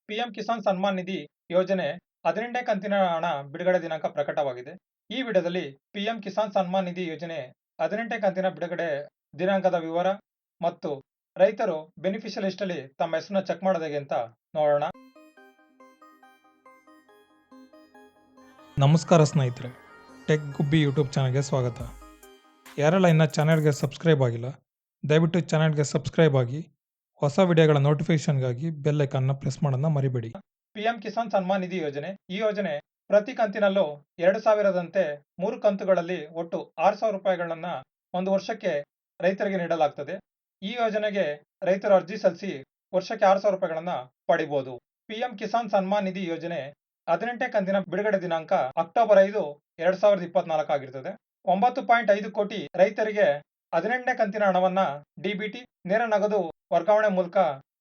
PM Kisan Samman ನಿಧಿ ಯೋಜನೆ 18ನೇ ಕಂತಿನ ಹಣ ಬಿಡುಗಡೆ ದಿನಾಂಕ ಪ್ರಕಟವಾಗಿದೆ. ಈ ವಿಡಿಯೋದಲ್ಲಿ ಪಿಎಂ ಕಿಸಾನ್ ಸನ್ಮಾನ್ ನಿಧಿ ಯೋಜನೆ 18ನೇ ಕಂತಿನ ಬಿಡುಗಡೆ ದಿನಾಂಕದ ವಿವರ ಮತ್ತು ರೈತರು ಬೆನಿಫಿಷಿಯಲ್ ಲಿಸ್ಟ್ ಅಲ್ಲಿ ತಮ್ಮ ಹೆಸರನ್ನ ಚೆಕ್ ಮಾಡೋದು ಹೇಗೆ ಅಂತ ನೋಡೋಣ. ನಮಸ್ಕಾರ ಸ್ನೇಹಿತರೆ, ಟೆಕ್ ಗುಬ್ಬಿ ಯೂಟ್ಯೂಬ್ ಚಾನಲ್ಗೆ ಸ್ವಾಗತ. ಯಾರೆಲ್ಲ ಇನ್ನು ಚಾನಲ್ಗೆ ಸಬ್ಸ್ಕ್ರೈಬ್ ಆಗಿಲ್ಲ, ದಯವಿಟ್ಟು ಚಾನಲ್ಗೆ ಸಬ್ಸ್ಕ್ರೈಬ್ ಆಗಿ ಹೊಸ ವಿಡಿಯೋಗಳ ನೋಟಿಫಿಕೇಶನ್ಗಾಗಿ ಬೆಲ್ ಐಕಾನ್ನ ಪ್ರೆಸ್ ಮಾಡೋದನ್ನ ಮರಿಬೇಡಿ. ಪಿಎಂ ಕಿಸಾನ್ ಸನ್ಮಾನ್ ನಿಧಿ ಯೋಜನೆ ಈ ಯೋಜನೆ ಪ್ರತಿ ಕಂತಿನಲ್ಲೂ 2,000ದಂತೆ 3 ಕಂತುಗಳಲ್ಲಿ ಒಟ್ಟು 6,000 ರೂಪಾಯಿಗಳನ್ನ ಒಂದು ವರ್ಷಕ್ಕೆ ರೈತರಿಗೆ ನೀಡಲಾಗ್ತದೆ. ಈ ಯೋಜನೆಗೆ ರೈತರು ಅರ್ಜಿ ಸಲ್ಲಿಸಿ ವರ್ಷಕ್ಕೆ 6,000 ರೂಪಾಯಿಗಳನ್ನ ಪಡಿಬಹುದು. ಪಿಎಂ ಕಿಸಾನ್ ಸನ್ಮಾನ್ ನಿಧಿ ಯೋಜನೆ 18ನೇ ಕಂತಿನ ಬಿಡುಗಡೆ ದಿನಾಂಕ ಅಕ್ಟೋಬರ್ 5, 2024 ಆಗಿರ್ತದೆ. 9.5 ಕೋಟಿ ರೈತರಿಗೆ 18ನೇ ಕಂತಿನ ಹಣವನ್ನ ಡಿಬಿಟಿ ನೇರ ನಗದು ವರ್ಗಾವಣೆ ಮೂಲಕ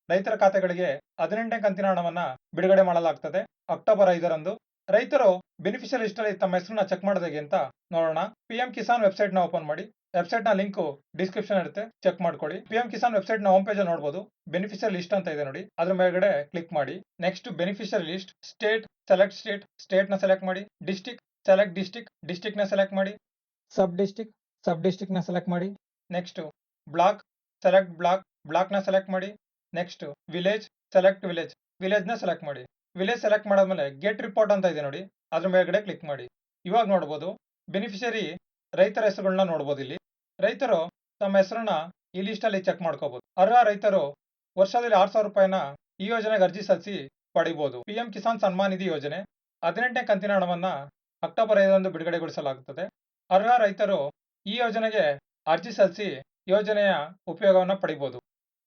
ರೈತರ ಖಾತೆಗಳಿಗೆ 18ನೇ ಕಂತಿನ ಹಣವನ್ನ ಬಿಡುಗಡೆ ಮಾಡಲಾಗ್ತದೆ. ಅಕ್ಟೋಬರ್ 5ರಂದು ರೈತರು ಬೆನಿಫಿಷಿಯಲ್ ಲಿಸ್ಟ್ ಅಲ್ಲಿ ತಮ್ಮ ಹೆಸರನ್ನ ಚೆಕ್ ಮಾಡೋದು ಹೇಗೆ ಅಂತ ನೋಡೋಣ. ಪಿಎಂ ಕಿಸಾನ್ ವೆಬ್ಸೈಟ್ ನ ಓಪನ್ ಮಾಡಿ. ವೆಬ್ಸೈಟ್ ನ ಲಿಂಕ್ ಡಿಸ್ಕ್ರಿಪ್ಷನ್ ಇರುತ್ತೆ, ಚೆಕ್ ಮಾಡ್ಕೊಳ್ಳಿ. ಪಿಎಂ ಕಿಸಾನ್ ವೆಬ್ಸೈಟ್ ನ ಹೋಮ್ ಪೇಜ್ ಅಲ್ಲಿ ನೋಡಬಹುದು. ಬೆನಿಫಿಷಿಯಲ್ ಲಿಸ್ಟ್ ಅಂತ ಇದೆ ನೋಡಿ, ಅದ್ರ ಮೇಲ್ಗಡೆ ಕ್ಲಿಕ್ ಮಾಡಿ. Next beneficial list, state select state, state ನ ಸೆಲೆಕ್ಟ್ ಮಾಡಿ. ಡಿಸ್ಟ್ರಿಕ್ಟ್ ಸೆಲೆಕ್ಟ್ ಡಿಸ್ಟ್ರಿಕ್ಟ್, ಡಿಸ್ಟ್ರಿಕ್ಟ್ ನ ಸೆಲೆಕ್ಟ್ ಮಾಡಿ. ಸಬ್ ಡಿಸ್ಟ್ರಿಕ್ಟ್ ನ ಸೆಲೆಕ್ಟ್ ಮಾಡಿ. Next block select block, block ನ ಸೆಲೆಕ್ಟ್ ಮಾಡಿ. Next village select village, village ನ ಸೆಲೆಕ್ಟ್ ಮಾಡಿ. ವಿಲೇಜ್ ಸೆಲೆಕ್ಟ್ ಮಾಡಾದ್ಮೇಲೆ ಗೆಟ್ ರಿಪೋರ್ಟ್ ಅಂತ ಇದೆ ನೋಡಿ, ಅದ್ರ ಮೇಲ್ಗಡೆ ಕ್ಲಿಕ್ ಮಾಡಿ. ಇವಾಗ ನೋಡಬಹುದು ಬೆನಿಫಿಷಿಯರಿ ರೈತರ ಹೆಸರುಗಳನ್ನ ನೋಡಬಹುದು. ಇಲ್ಲಿ ರೈತರು ತಮ್ಮ ಹೆಸರನ್ನ ಈ ಲಿಸ್ಟ್ ಅಲ್ಲಿ ಚೆಕ್ ಮಾಡ್ಕೋಬಹುದು. ಅರ್ಹ ರೈತರು ವರ್ಷದಲ್ಲಿ 6,000 ರೂಪಾಯಿನ ಈ ಯೋಜನೆಗೆ ಅರ್ಜಿ ಸಲ್ಲಿಸಿ ಪಡಿಬಹುದು. ಪಿಎಂ ಕಿಸಾನ್ ಸನ್ಮಾನ್ ನಿಧಿ ಯೋಜನೆ 18ನೇ ಕಂತಿನ ಹಣವನ್ನ ಅಕ್ಟೋಬರ್ 5ರಂದು ಬಿಡುಗಡೆಗೊಳಿಸಲಾಗುತ್ತದೆ. ಅರ್ಹ ರೈತರು ಈ ಯೋಜನೆಗೆ ಅರ್ಜಿ ಸಲ್ಲಿಸಿ ಯೋಜನೆಯ ಉಪಯೋಗವನ್ನ ಪಡಿಬಹುದು.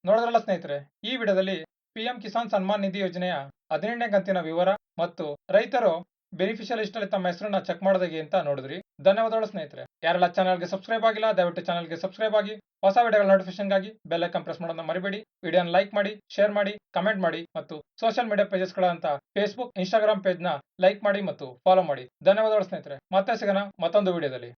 ನೋಡಿದ್ರಲ್ಲ ಸ್ನೇಹಿತರೆ, ಈ ವಿಡಿಯೋದಲ್ಲಿ ಪಿಎಂ ಕಿಸಾನ್ ಸನ್ಮಾನ್ ನಿಧಿ ಯೋಜನೆಯ 18ನೇ ಕಂತಿನ ವಿವರ ಮತ್ತು ರೈತರು ಬೆನಿಫಿಷಿಯಲ್ ಲಿಸ್ಟ್ ಅಲ್ಲಿ ತಮ್ಮ ಹೆಸರನ್ನ ಚೆಕ್ ಮಾಡೋದು ಹೇಗೆ ಅಂತ ನೋಡಿದ್ರಿ. ಧನ್ಯವಾದಗಳು ಸ್ನೇಹಿತರೆ. ಯಾರೆಲ್ಲ ಚಾನಲ್ಗೆ ಸಬ್ಸ್ಕ್ರೈಬ್ ಆಗಿಲ್ಲ, ದಯವಿಟ್ಟು ಚಾನಲ್ಗೆ ಸಬ್ಸ್ಕ್ರೈಬ್ ಆಗಿ ಹೊಸ ವಿಡಿಯೋಗಳ ನೋಟಿಫಿಕೇಶನ್ಗಾಗಿ ಬೆಲ್ ಐಕಾನ್ ಪ್ರೆಸ್ ಮಾಡೋದನ್ನ ಮರಿಬೇಡಿ. ವಿಡಿಯೋನ ಲೈಕ್ ಮಾಡಿ, ಶೇರ್ ಮಾಡಿ, ಕಮೆಂಟ್ ಮಾಡಿ ಮತ್ತು ಸೋಷಿಯಲ್ ಮೀಡಿಯಾ ಪೇಜಸ್ಗಳಂತ ಫೇಸ್ಬುಕ್, ಇನ್ಸ್ಟಾಗ್ರಾಮ್ ಪೇಜ್ನ ಲೈಕ್ ಮಾಡಿ ಮತ್ತು ಫಾಲೋ ಮಾಡಿ. ಧನ್ಯವಾದಗಳು ಸ್ನೇಹಿತರೆ. ಮತ್ತೆ ಸಿಗೋಣ ಮತ್ತೊಂದು ವಿಡಿಯೋದಲ್ಲಿ.